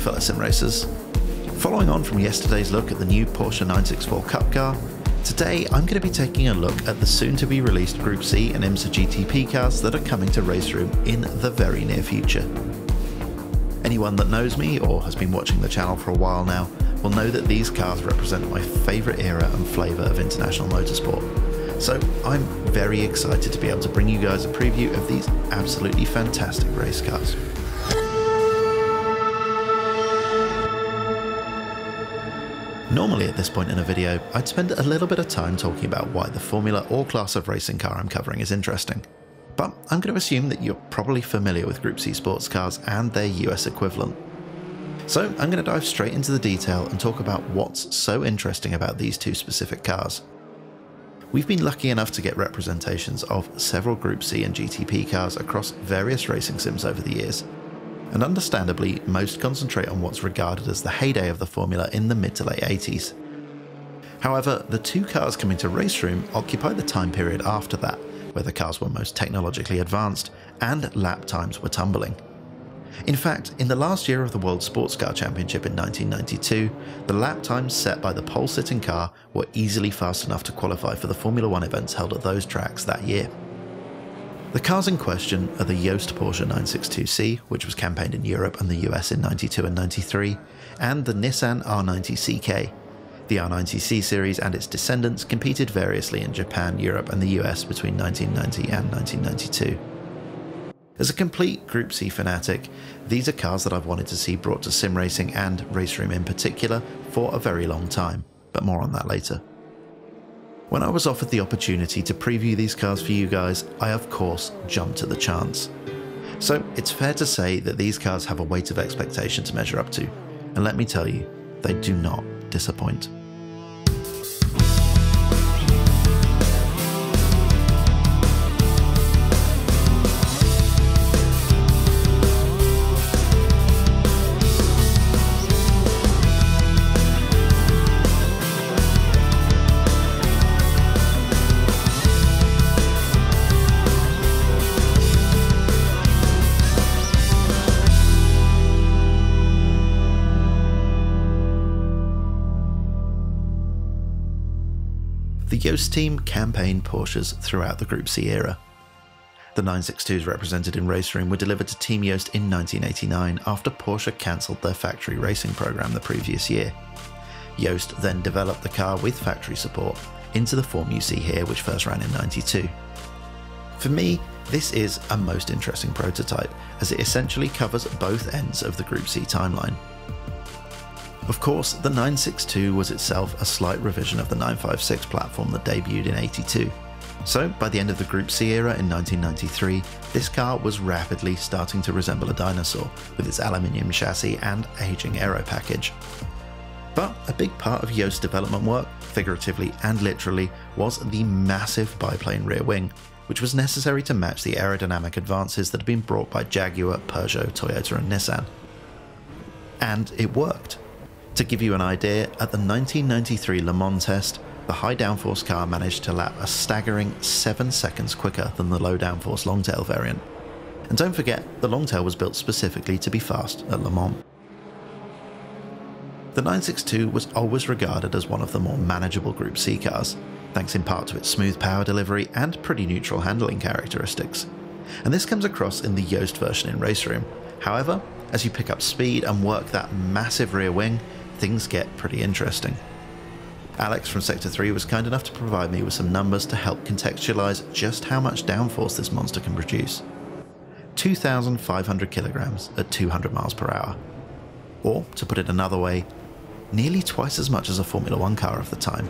fellow sim racers. Following on from yesterday's look at the new Porsche 964 Cup car, today I'm going to be taking a look at the soon-to-be released Group C and IMSA GTP cars that are coming to RaceRoom in the very near future. Anyone that knows me or has been watching the channel for a while now will know that these cars represent my favourite era and flavour of international motorsport. So I'm very excited to be able to bring you guys a preview of these absolutely fantastic race cars. Normally at this point in a video, I'd spend a little bit of time talking about why the formula or class of racing car I'm covering is interesting. But I'm going to assume that you're probably familiar with Group C sports cars and their US equivalent. So I'm going to dive straight into the detail and talk about what's so interesting about these two specific cars. We've been lucky enough to get representations of several Group C and GTP cars across various racing sims over the years. And understandably, most concentrate on what's regarded as the heyday of the formula in the mid to late 80s. However, the two cars coming to RaceRoom occupy the time period after that, where the cars were most technologically advanced and lap times were tumbling. In fact, in the last year of the World Sports Car Championship in 1992, the lap times set by the pole-sitting car were easily fast enough to qualify for the Formula 1 events held at those tracks that year. The cars in question are the Joest Porsche 962C, which was campaigned in Europe and the US in 92 and 93, and the Nissan R90CK. The R90C series and its descendants competed variously in Japan, Europe and the US between 1990 and 1992. As a complete Group C fanatic, these are cars that I've wanted to see brought to sim racing and RaceRoom in particular for a very long time, but more on that later. When I was offered the opportunity to preview these cars for you guys, I of course jumped at the chance. So it's fair to say that these cars have a weight of expectation to measure up to, and let me tell you, they do not disappoint. The Joest team campaigned Porsches throughout the Group C era. The 962s represented in RaceRoom were delivered to Team Joest in 1989 after Porsche cancelled their factory racing program the previous year. Joest then developed the car with factory support into the form you see here, which first ran in 92. For me, this is a most interesting prototype, as it essentially covers both ends of the Group C timeline. Of course, the 962 was itself a slight revision of the 956 platform that debuted in 82. So, by the end of the Group C era in 1993, this car was rapidly starting to resemble a dinosaur, with its aluminium chassis and aging aero package. But a big part of Joest's development work, figuratively and literally, was the massive biplane rear wing, which was necessary to match the aerodynamic advances that had been brought by Jaguar, Peugeot, Toyota and Nissan. And it worked. To give you an idea, at the 1993 Le Mans test, the high downforce car managed to lap a staggering 7 seconds quicker than the low downforce longtail variant. And don't forget, the longtail was built specifically to be fast at Le Mans. The 962 was always regarded as one of the more manageable Group C cars, thanks in part to its smooth power delivery and pretty neutral handling characteristics. And this comes across in the Joest version in RaceRoom. However, as you pick up speed and work that massive rear wing, things get pretty interesting. Alex from Sector 3 was kind enough to provide me with some numbers to help contextualize just how much downforce this monster can produce. 2,500 kilograms at 200 miles per hour. Or, to put it another way, nearly twice as much as a Formula 1 car of the time.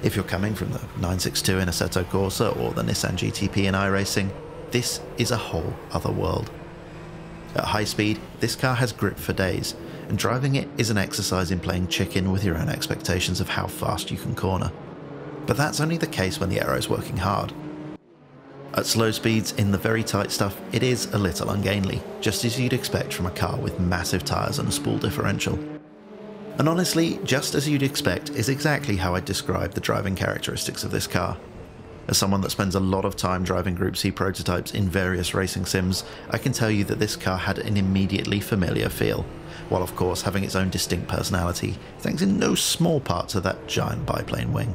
If you're coming from the 962 in Assetto Corsa or the Nissan GTP in iRacing, this is a whole other world. At high speed, this car has grip for days, and driving it is an exercise in playing chicken with your own expectations of how fast you can corner. But that's only the case when the aero is working hard. At slow speeds, in the very tight stuff, it is a little ungainly, just as you'd expect from a car with massive tyres and a spool differential. And honestly, just as you'd expect is exactly how I'd describe the driving characteristics of this car. As someone that spends a lot of time driving Group C prototypes in various racing sims, I can tell you that this car had an immediately familiar feel, while of course having its own distinct personality, thanks in no small part to that giant biplane wing.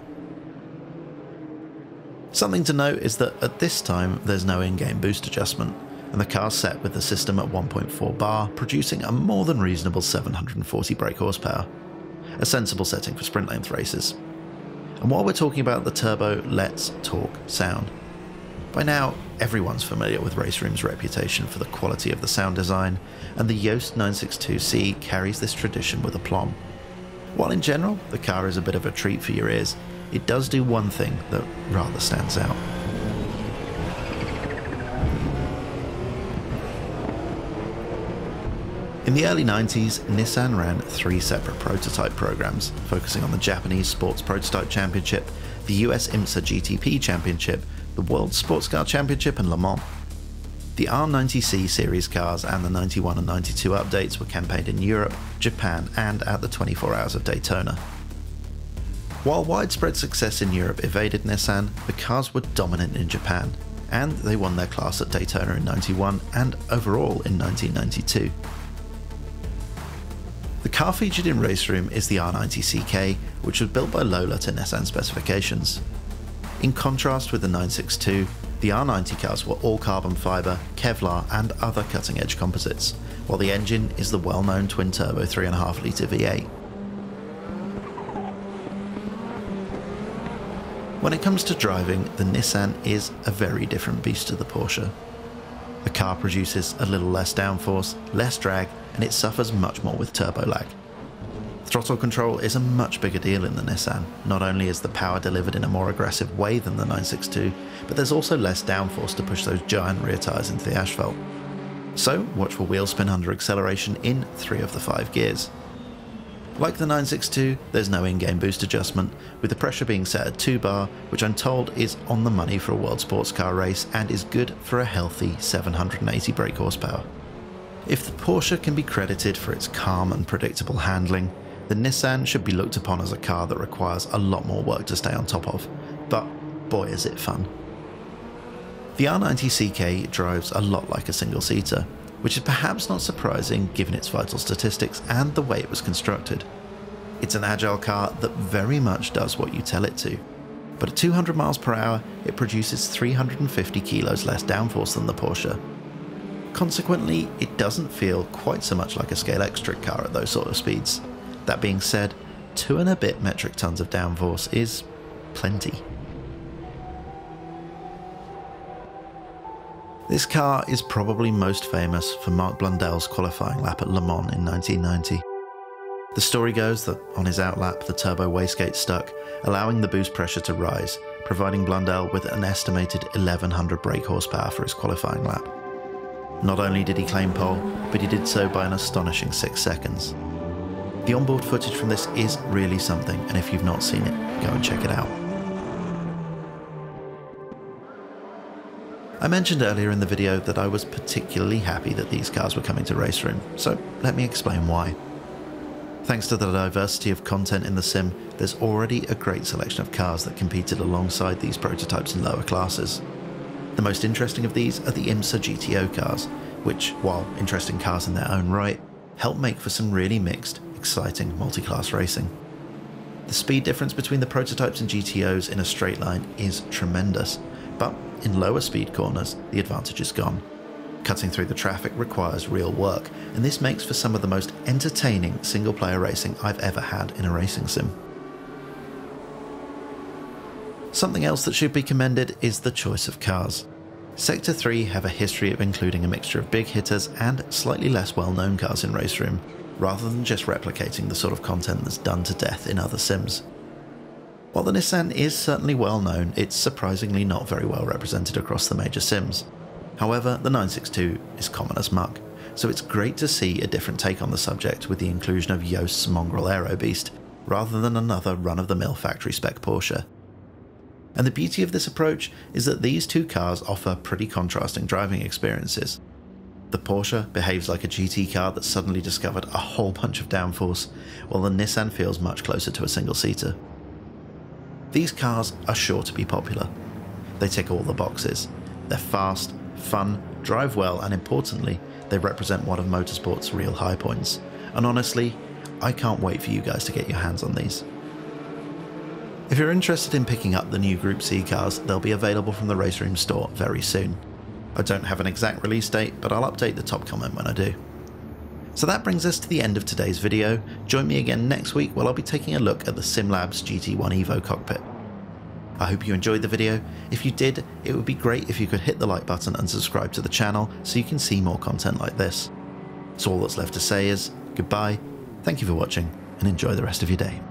Something to note is that at this time there's no in-game boost adjustment, and the car's set with the system at 1.4 bar, producing a more than reasonable 740 brake horsepower, a sensible setting for sprint length races. And while we're talking about the turbo, let's talk sound. By now, everyone's familiar with RaceRoom's reputation for the quality of the sound design, and the Joest 962C carries this tradition with aplomb. While in general, the car is a bit of a treat for your ears, it does do one thing that rather stands out. In the early 90s, Nissan ran 3 separate prototype programs, focusing on the Japanese Sports Prototype Championship, the US IMSA GTP Championship, the World Sports Car Championship and Le Mans. The R90C series cars and the 91 and 92 updates were campaigned in Europe, Japan and at the 24 Hours of Daytona. While widespread success in Europe evaded Nissan, the cars were dominant in Japan, and they won their class at Daytona in 91 and overall in 1992. The car featured in RaceRoom is the R90CK, which was built by Lola to Nissan specifications. In contrast with the 962, the R90 cars were all carbon fibre, Kevlar and other cutting-edge composites, while the engine is the well-known twin-turbo 3.5 litre V8. When it comes to driving, the Nissan is a very different beast to the Porsche. The car produces a little less downforce, less drag, and it suffers much more with turbo lag. Throttle control is a much bigger deal in the Nissan. Not only is the power delivered in a more aggressive way than the 962, but there's also less downforce to push those giant rear tyres into the asphalt. So watch for wheel spin under acceleration in 3 of the 5 gears. Like the 962, there's no in-game boost adjustment, with the pressure being set at 2 bar, which I'm told is on the money for a world sports car race and is good for a healthy 780 brake horsepower. If the Porsche can be credited for its calm and predictable handling, the Nissan should be looked upon as a car that requires a lot more work to stay on top of, but boy is it fun. The R90CK drives a lot like a single-seater, which is perhaps not surprising given its vital statistics and the way it was constructed. It's an agile car that very much does what you tell it to, but at 200 miles per hour it produces 350 kilos less downforce than the Porsche. Consequently, it doesn't feel quite so much like a scale X-Trick car at those sort of speeds. That being said, 2 and a bit metric tons of downforce is plenty. This car is probably most famous for Mark Blundell's qualifying lap at Le Mans in 1990. The story goes that on his outlap the turbo wastegate stuck, allowing the boost pressure to rise, providing Blundell with an estimated 1100 brake horsepower for his qualifying lap. Not only did he claim pole, but he did so by an astonishing 6 seconds. The onboard footage from this is really something, and if you've not seen it, go and check it out. I mentioned earlier in the video that I was particularly happy that these cars were coming to RaceRoom, so let me explain why. Thanks to the diversity of content in the sim, there's already a great selection of cars that competed alongside these prototypes in lower classes. The most interesting of these are the IMSA GTO cars, which, while interesting cars in their own right, help make for some really mixed, exciting multi-class racing. The speed difference between the prototypes and GTOs in a straight line is tremendous, but in lower speed corners, the advantage is gone. Cutting through the traffic requires real work, and this makes for some of the most entertaining single-player racing I've ever had in a racing sim. Something else that should be commended is the choice of cars. Sector 3 have a history of including a mixture of big hitters and slightly less well-known cars in RaceRoom, rather than just replicating the sort of content that's done to death in other sims. While the Nissan is certainly well known, it's surprisingly not very well represented across the major sims. However, the 962 is common as muck, so it's great to see a different take on the subject with the inclusion of Joest's mongrel aero beast, rather than another run-of-the-mill factory spec Porsche. And the beauty of this approach is that these two cars offer pretty contrasting driving experiences. The Porsche behaves like a GT car that suddenly discovered a whole bunch of downforce, while the Nissan feels much closer to a single-seater. These cars are sure to be popular. They tick all the boxes. They're fast, fun, drive well, and importantly, they represent one of motorsport's real high points. And honestly, I can't wait for you guys to get your hands on these. If you're interested in picking up the new Group C cars, they'll be available from the RaceRoom store very soon. I don't have an exact release date, but I'll update the top comment when I do. So that brings us to the end of today's video. Join me again next week while I'll be taking a look at the SimLabs GT1 Evo cockpit. I hope you enjoyed the video. If you did, it would be great if you could hit the like button and subscribe to the channel so you can see more content like this. So all that's left to say is goodbye, thank you for watching, and enjoy the rest of your day.